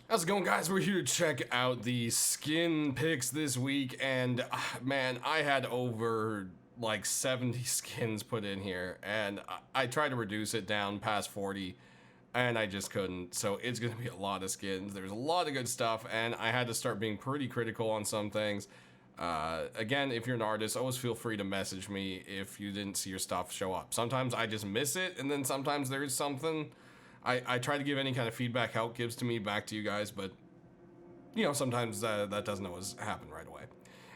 How's it going, guys? We're here to check out the skin picks this week, and man, I had over like 70 skins put in here, and I tried to reduce it down past 40, and I just couldn't. So it's gonna be a lot of skins. There's a lot of good stuff, and I had to start being pretty critical on some things. Again, if you're an artist, always feel free to message me if you didn't see your stuff show up. Sometimes I just miss it, and then sometimes there is something. I try to give any kind of feedback help gives to me back to you guys, but you know, sometimes that doesn't always happen right away.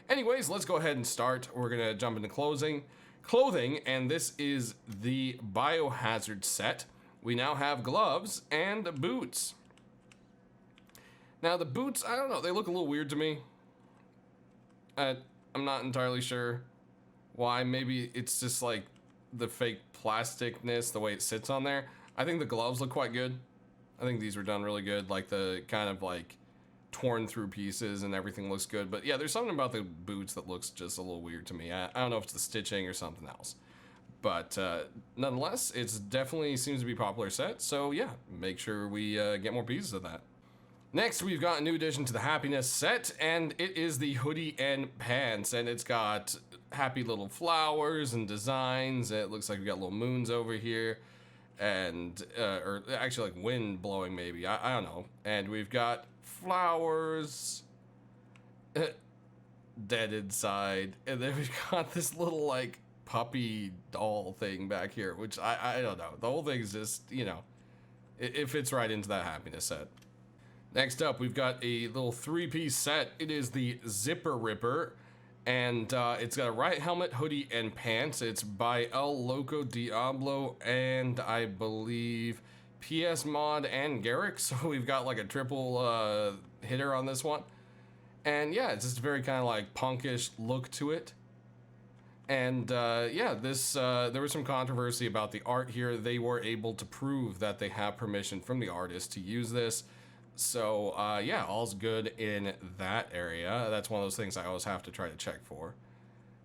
Anyways, let's go ahead and start. We're gonna jump into clothing, and this is the biohazard set. We now have gloves and boots. Now the boots, I don't know, they look a little weird to me. I'm not entirely sure why. Maybe it's just like the fake plasticness, the way it sits on there. I think the gloves look quite good. I think these were done really good, like the kind of like torn through pieces and everything looks good. But yeah, there's something about the boots that looks just a little weird to me. I don't know if it's the stitching or something else. But nonetheless, it's definitely seems to be a popular set. So yeah, make sure we get more pieces of that. Next, we've got a new addition to the happiness set, and it is the hoodie and pants, and it's got happy little flowers and designs. It looks like we got little moons over here, and or actually like wind blowing maybe. I don't know. And we've got flowers dead inside, and then we've got this little like puppy doll thing back here, which I don't know. The whole thing is just, you know, it fits right into that happiness set. Next up, we've got a little three-piece set. It is the Zipper Ripper, and it's got a right helmet, hoodie, and pants. It's by El Loco Diablo, and I believe PS Mod and Garrick. So we've got like a triple hitter on this one. And yeah, it's just a very kind of like punkish look to it. And yeah, this there was some controversy about the art here. They were able to prove that they have permission from the artist to use this. So yeah, all's good in that area. That's one of those things I always have to try to check for.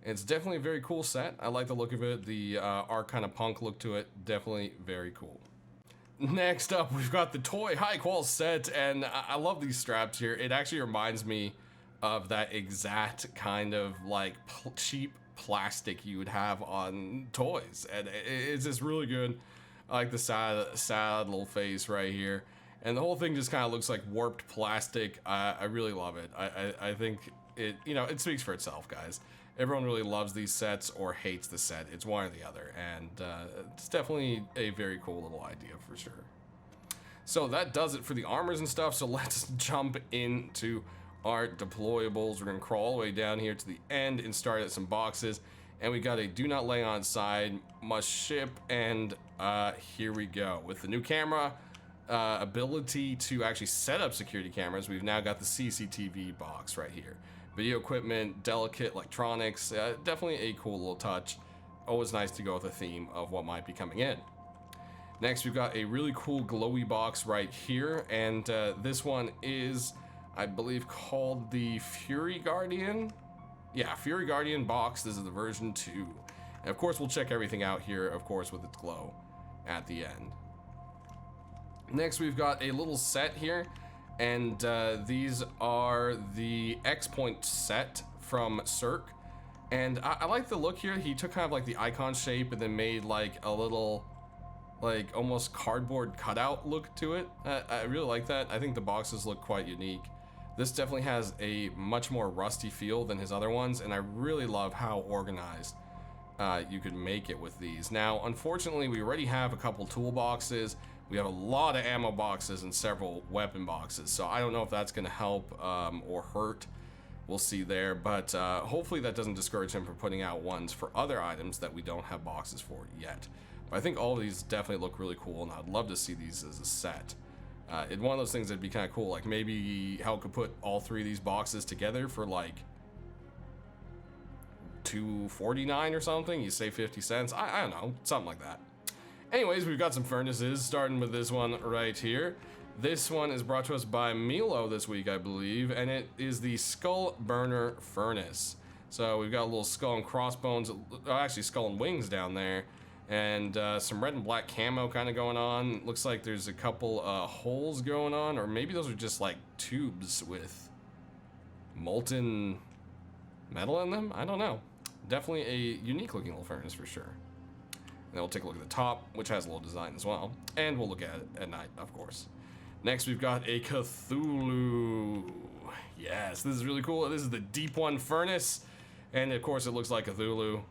It's definitely a very cool set. I like the look of it. The art kind of punk look to it. Definitely very cool. Next up, we've got the toy high qual set, and I love these straps here. It actually reminds me of that exact kind of like cheap plastic you would have on toys, and it's just really good. I like the sad little face right here. And the whole thing just kind of looks like warped plastic. I really love it. I think it, you know, it speaks for itself, guys. Everyone really loves these sets or hates the set. It's one or the other. And it's definitely a very cool little idea for sure. So that does it for the armors and stuff. So let's jump into our deployables. We're going to crawl all the way down here to the end and start at some boxes. And we got a do not lay on side, must ship. And here we go. With the new camera, ability to actually set up security cameras, we've now got the CCTV box right here. Video equipment, delicate electronics, definitely a cool little touch. Always nice to go with a theme of what might be coming in. Next, we've got a really cool glowy box right here, and this one is, I believe, called the Fury Guardian. Yeah, Fury Guardian box. This is the version 2. And of course, we'll check everything out here, of course, with its glow at the end. Next, we've got a little set here, and these are the XPoint Set from Cirque. And I like the look here. He took kind of like the icon shape and then made like a little, like almost cardboard cutout look to it. I really like that. I think the boxes look quite unique. This definitely has a much more rusty feel than his other ones, and I really love how organized you could make it with these. Now, unfortunately, we already have a couple toolboxes. We have a lot of ammo boxes and several weapon boxes, so I don't know if that's going to help or hurt. We'll see there, but hopefully that doesn't discourage him from putting out ones for other items that we don't have boxes for yet. But I think all of these definitely look really cool, and I'd love to see these as a set. It's one of those things that'd be kind of cool, like maybe Hell could put all three of these boxes together for like $2.49 or something. You save 50 cents. I don't know, something like that. Anyways, we've got some furnaces, starting with this one right here. This one is brought to us by Milo this week, I believe, and it is the Skull Burner Furnace. So we've got a little skull and crossbones, actually skull and wings down there, And some red and black camo kind of going on. Looks like there's a couple holes going on, or maybe those are just like tubes with molten metal in them. I don't know. Definitely a unique looking little furnace for sure. And then we'll take a look at the top, which has a little design as well. And we'll look at it at night, of course. Next, we've got a Cthulhu. Yes, this is really cool. This is the Deep One furnace. And of course, it looks like Cthulhu,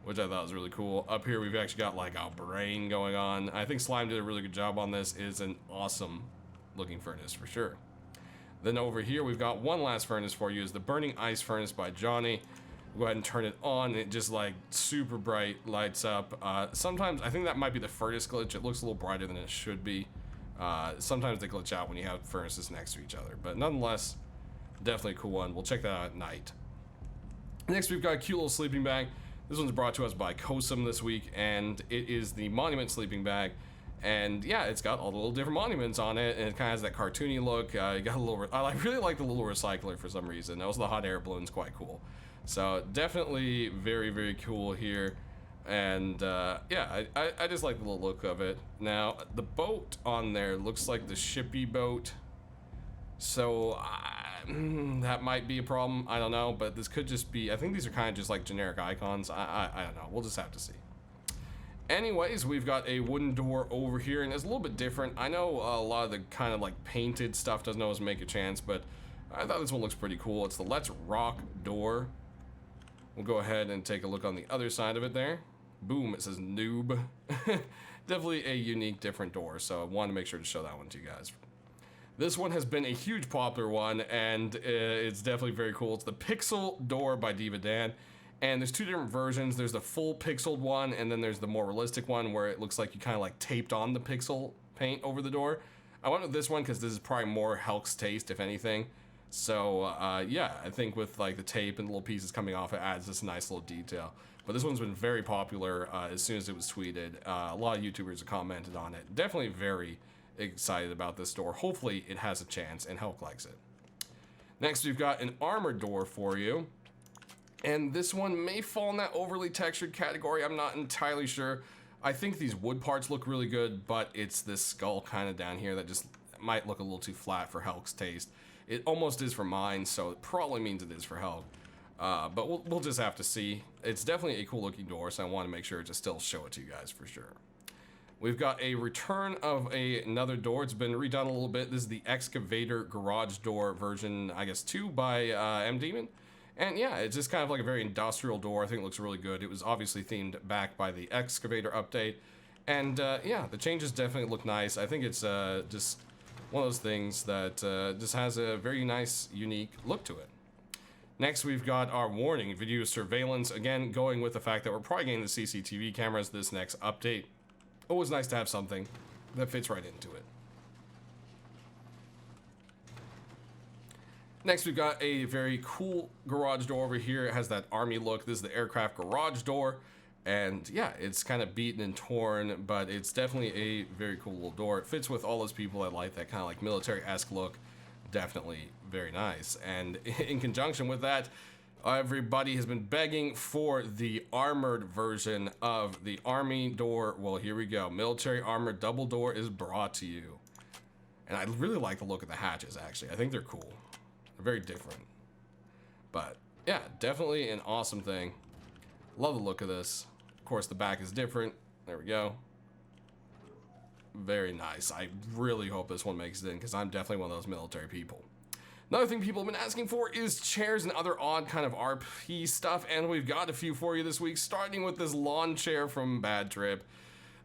which I thought was really cool. Up here, we've actually got like a brain going on. I think Slime did a really good job on this. It is an awesome looking furnace for sure. Then over here, we've got one last furnace for you. Is the Burning Ice Furnace by Johnny. Go ahead and turn it on. It just like super bright lights up. Sometimes I think that might be the furnace glitch. It looks a little brighter than it should be. Sometimes they glitch out when you have furnaces next to each other, but nonetheless, definitely a cool one. We'll check that out at night. Next, we've got a cute little sleeping bag. This one's brought to us by Kosum this week, and it is the Monument sleeping bag. And yeah, it's got all the little different monuments on it, and it kind of has that cartoony look. You got a little. I really like the little recycler for some reason. Also, the hot air balloon's quite cool. So definitely very, very cool here. And yeah, I just like the little look of it. Now, the boat on there looks like the shippy boat. So that might be a problem. I don't know, but this could just be, I think these are kind of just like generic icons. I don't know. We'll just have to see. Anyways, we've got a wooden door over here, and it's a little bit different. I know a lot of the kind of like painted stuff doesn't always make a chance, but I thought this one looks pretty cool. It's the Let's Rock door. We'll go ahead and take a look on the other side of it there. Boom, it says noob. Definitely a unique, different door, so I wanted to make sure to show that one to you guys. This one has been a huge popular one, and it's definitely very cool. It's the Pixel door by Diva Dan, and there's two different versions. There's the full pixeled one, and then there's the more realistic one where it looks like you kind of like taped on the pixel paint over the door. I went with this one because this is probably more Helk's taste, if anything. So yeah, I think with like the tape and the little pieces coming off, it adds this nice little detail. But this one's been very popular as soon as it was tweeted. A lot of YouTubers have commented on it. Definitely very excited about this door. Hopefully it has a chance and Helk likes it. Next, we've got an armored door for you. And this one may fall in that overly textured category. I'm not entirely sure. I think these wood parts look really good, but it's this skull kind of down here that just might look a little too flat for Helk's taste. It almost is for mine, so it probably means it is for Helk. But we'll just have to see. It's definitely a cool looking door, so I want to make sure to still show it to you guys for sure. We've got a return of another door. It's been redone a little bit. This is the Excavator garage door version, I guess 2 by M Demon. And yeah, it's just kind of like a very industrial door. I think it looks really good. It was obviously themed back by the Excavator update. And yeah, the changes definitely look nice. I think it's just one of those things that just has a very nice, unique look to it. Next, we've got our warning, video surveillance. Again, going with the fact that we're probably getting the CCTV cameras this next update. Always nice to have something that fits right into it. Next, we've got a very cool garage door over here. It has that army look. This is the aircraft garage door. And yeah, it's kind of beaten and torn, but it's definitely a very cool little door. It fits with all those people that like that kind of like military-esque look. Definitely very nice. And in conjunction with that, everybody has been begging for the armored version of the army door. Well, here we go. Military armored double door is brought to you. And I really like the look of the hatches, actually. I think they're cool. They're very different. But yeah, definitely an awesome thing. Love the look of this. Of course, the back is different. There we go. Very nice. I really hope this one makes it in because I'm definitely one of those military people. Another thing people have been asking for is chairs and other odd kind of RP stuff, and we've got a few for you this week, starting with this lawn chair from Bad Trip.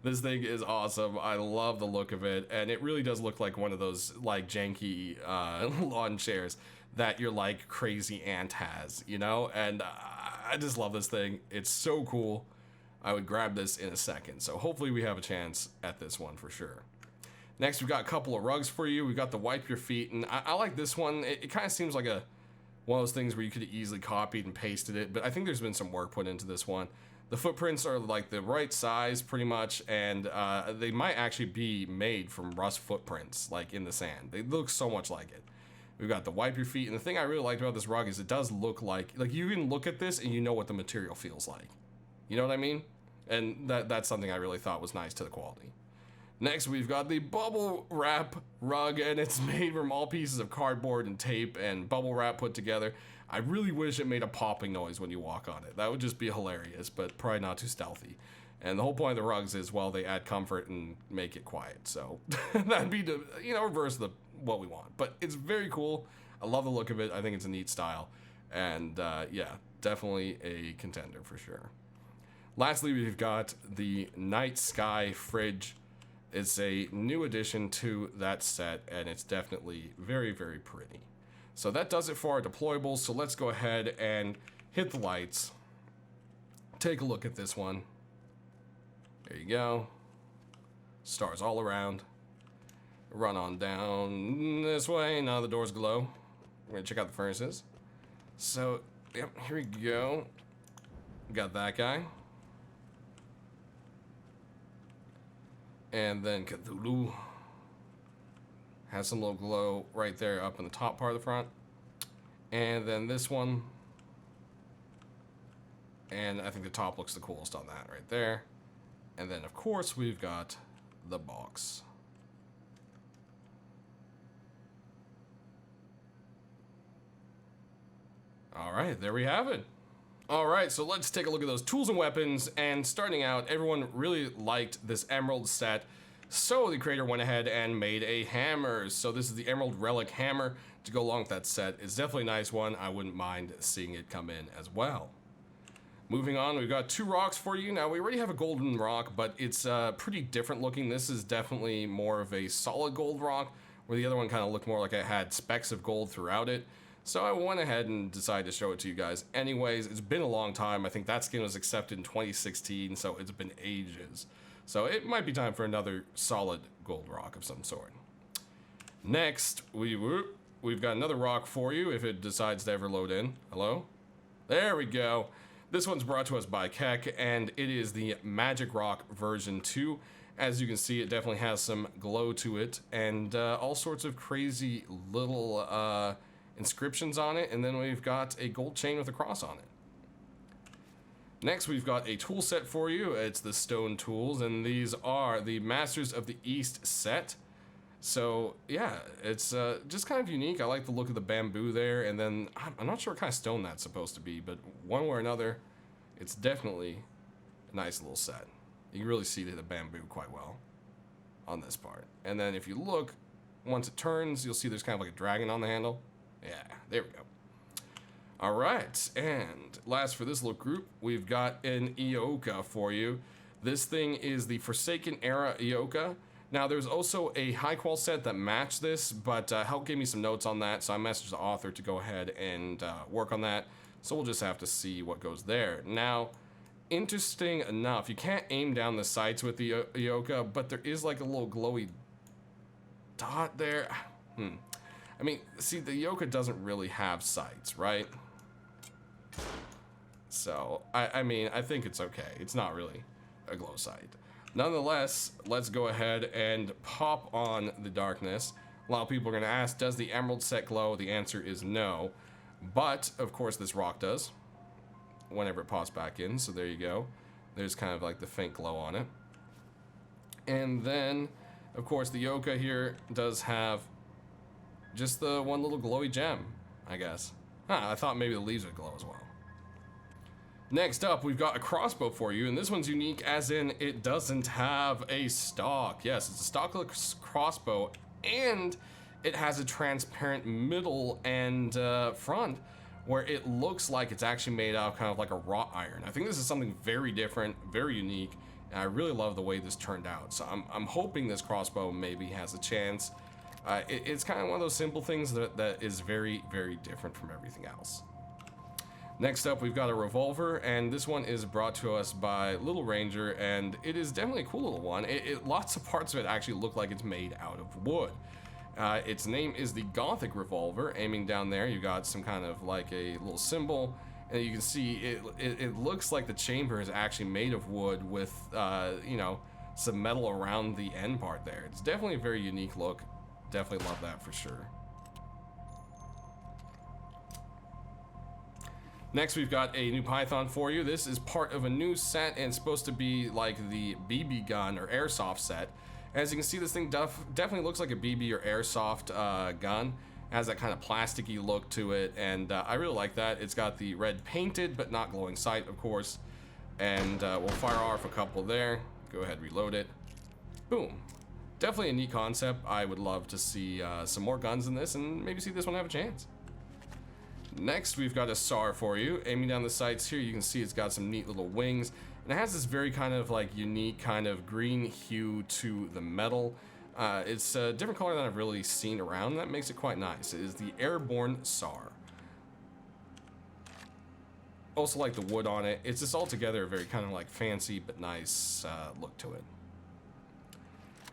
This thing is awesome. I love the look of it, and it really does look like one of those like janky lawn chairs that your like crazy aunt has, you know? And I just love this thing. It's so cool. I would grab this in a second, so hopefully we have a chance at this one for sure. Next, we've got a couple of rugs for you. We've got the wipe your feet, and I like this one. It kind of seems like one of those things where you could have easily copied and pasted it, but I think there's been some work put into this one. The footprints are like the right size pretty much, and they might actually be made from rust footprints, like in the sand. They look so much like it. We've got the wipe your feet, and the thing I really liked about this rug is it does look like you can look at this and you know what the material feels like. You know what I mean? And that's something I really thought was nice to the quality. Next, we've got the bubble wrap rug, and it's made from all pieces of cardboard and tape and bubble wrap put together. I really wish it made a popping noise when you walk on it. That would just be hilarious, but probably not too stealthy. And the whole point of the rugs is, well, they add comfort and make it quiet. So that'd be to, reverse what we want. But it's very cool. I love the look of it. I think it's a neat style. And yeah, definitely a contender for sure. Lastly, we've got the Night Sky Fridge. It's a new addition to that set, and it's definitely very, very pretty. So that does it for our deployables. So let's go ahead and hit the lights. Take a look at this one. There you go. Stars all around. Run on down this way. Now the doors glow. We're gonna check out the furnaces. So, yep, here we go. Got that guy. And then Cthulhu has some little glow right there up in the top part of the front. And then this one. And I think the top looks the coolest on that right there. And then, of course, we've got the box. All right, there we have it. All right, so let's take a look at those tools and weapons. And starting out, everyone really liked this emerald set. So the creator went ahead and made a hammer. So this is the Emerald Relic hammer to go along with that set. It's definitely a nice one. I wouldn't mind seeing it come in as well. Moving on, we've got two rocks for you. Now, we already have a golden rock, but it's pretty different looking. This is definitely more of a solid gold rock, where the other one kind of looked more like it had specks of gold throughout it. So I went ahead and decided to show it to you guys. Anyways, it's been a long time. I think that skin was accepted in 2016, so it's been ages. So it might be time for another solid gold rock of some sort. Next, we've got another rock for you if it decides to ever load in. Hello? There we go. This one's brought to us by Keck, and it is the Magic Rock version 2. As you can see, it definitely has some glow to it, and all sorts of crazy little inscriptions on it, and then we've got a gold chain with a cross on it. Next, we've got a tool set for you. It's the stone tools, and these are the Masters of the East set. So yeah, it's just kind of unique. I like the look of the bamboo there, and then I'm not sure what kind of stone that's supposed to be, but one way or another, it's definitely a nice little set. You can really see the bamboo quite well on this part. And then if you look, once it turns, you'll see there's kind of like a dragon on the handle. Yeah, there we go. All right, and last for this little group, we've got an Ioka for you. This thing is the Forsaken Era Ioka. Now, there's also a high-qual set that matched this, but Help gave me some notes on that, so I messaged the author to go ahead and work on that. So we'll just have to see what goes there. Now, interesting enough, you can't aim down the sights with the Ioka, but there is like a little glowy dot there. I mean, see, the Ioka doesn't really have sights, right? So, I mean, I think it's okay. It's not really a glow sight. Nonetheless, let's go ahead and pop on the darkness. A lot of people are going to ask, does the emerald set glow? The answer is no. But, of course, this rock does whenever it pops back in. So there you go. There's kind of like the faint glow on it. And then, of course, the Ioka here does have just the one little glowy gem, I guess. I thought maybe the leaves would glow as well. Next up, we've got a crossbow for you, and this one's unique as in it doesn't have a stock. Yes, it's a stockless crossbow, and it has a transparent middle and front where it looks like it's actually made out of kind of like a wrought iron. I think this is something very different, very unique, and I really love the way this turned out. So I'm hoping this crossbow maybe has a chance. It's kind of one of those simple things that is very, very different from everything else. Next up, we've got a revolver, and this one is brought to us by Little Ranger, and it is definitely a cool little one. Lots of parts of it actually look like it's made out of wood. Its name is the Gothic Revolver. Aiming down there, you got some kind of like a little symbol, and you can see it looks like the chamber is actually made of wood with, you know, some metal around the end part there. It's definitely a very unique look. Definitely love that for sure. Next, we've got a new Python for you. This is part of a new set and supposed to be like the BB gun or airsoft set. As you can see, this thing definitely looks like a BB or airsoft gun. It has that kind of plasticky look to it, and I really like that. It's got the red painted but not glowing sight, of course. And we'll fire off a couple there. Go ahead, reload it. Boom. Definitely a neat concept. I would love to see some more guns in this and maybe see this one have a chance. Next, we've got a SAR for you. Aiming down the sights here, you can see it's got some neat little wings. And it has this very kind of like unique kind of green hue to the metal. It's a different color than I've really seen around. That makes it quite nice. It is the Airborne SAR. Also like the wood on it. It's just altogether a very kind of like fancy but nice look to it.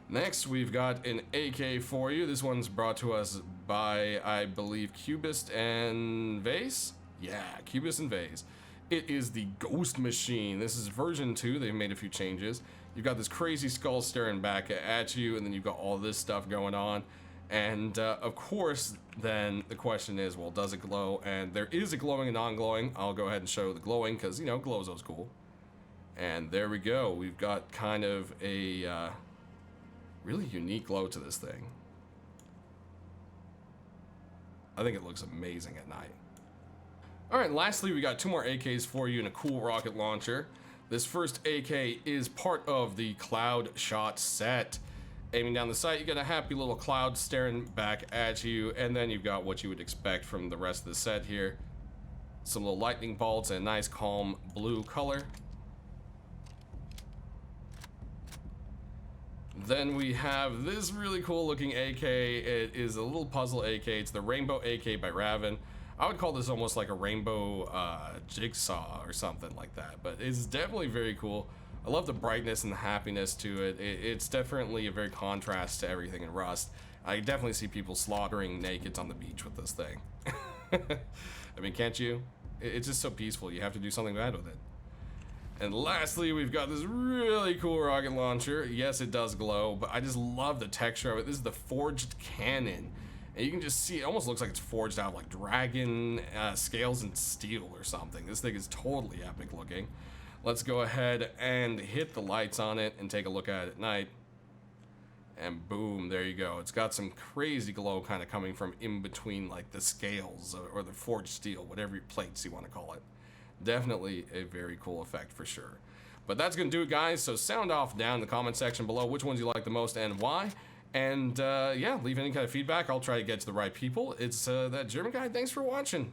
Next, we've got an AK for you. This one's brought to us by, I believe, Cubist and Vase? Yeah, Cubist and Vase. It is the Ghost Machine. This is version 2. They've made a few changes. You've got this crazy skull staring back at you, and then you've got all this stuff going on. And, of course, then the question is, well, does it glow? And there is a glowing and non-glowing. I'll go ahead and show the glowing, because, you know, glows cool. And there we go. We've got kind of a... really unique glow to this thing. I think it looks amazing at night. Alright, lastly, we got 2 more AKs for you and a cool rocket launcher. This first AK is part of the Cloud Shot set. Aiming down the sight, you get a happy little cloud staring back at you, and then you've got what you would expect from the rest of the set here. Some little lightning bolts and a nice calm blue color. Then we have this really cool looking AK. It is a little puzzle AK. It's the Rainbow AK by Raven. I would call this almost like a rainbow jigsaw or something like that, but it's definitely very cool. I love the brightness and the happiness to it. It's definitely a very contrast to everything in Rust. I definitely see people slaughtering nakeds on the beach with this thing. I mean, can't you? It's just so peaceful. You have to do something bad with it. And lastly, we've got this really cool rocket launcher. Yes, it does glow, but I just love the texture of it. This is the Forged Cannon. And you can just see, it almost looks like it's forged out of like dragon scales and steel or something. This thing is totally epic looking. Let's go ahead and hit the lights on it and take a look at it at night. And boom, there you go. It's got some crazy glow kind of coming from in between like the scales or the forged steel, whatever plates you want to call it. Definitely a very cool effect for sure. But that's going to do it, guys. So sound off down in the comment section below which ones you like the most and why. And yeah, leave any kind of feedback. I'll try to get to the right people. It's that German guy. Thanks for watching.